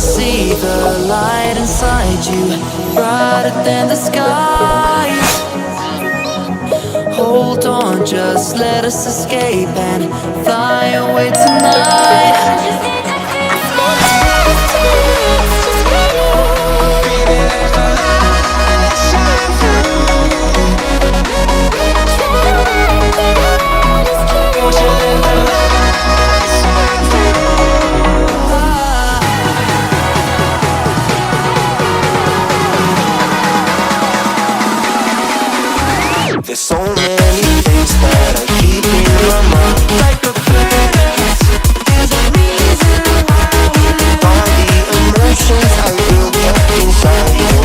see the light inside you, brighter than the skies. Hold on, just let us escape and fly away tonight. There's so many things that I keep in my mind, like a planet. There's a reason why we live. All the emotions I built up inside you.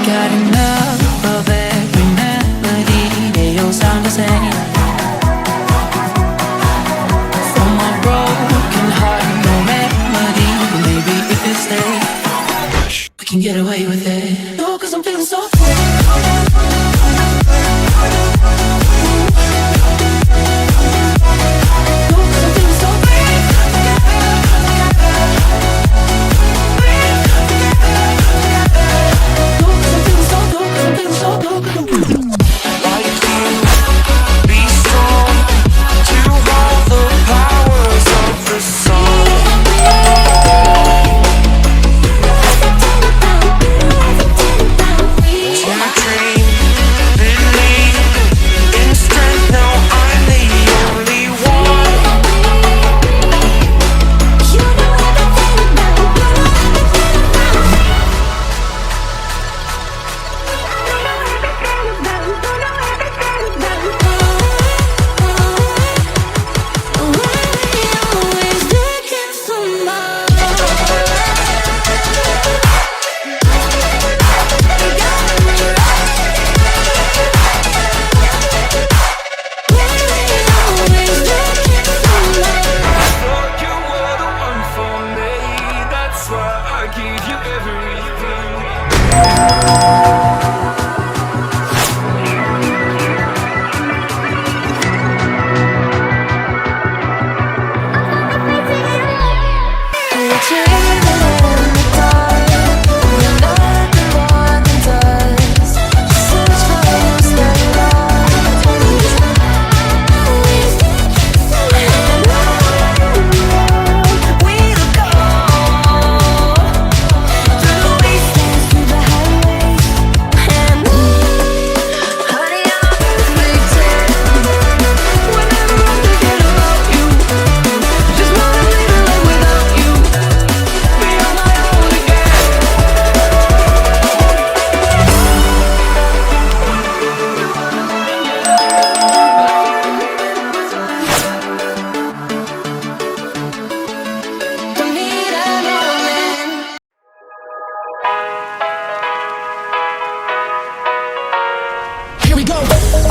Got enough of every melody, they all sound the same. For my broken heart, no remedy. Maybe if you stay, we can get away with it. No, 'cause I'm feeling so free.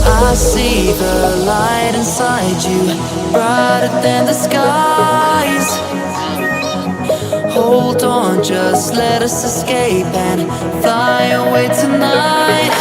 I see the light inside you, brighter than the skies. Hold on, just let us escape and fly away tonight.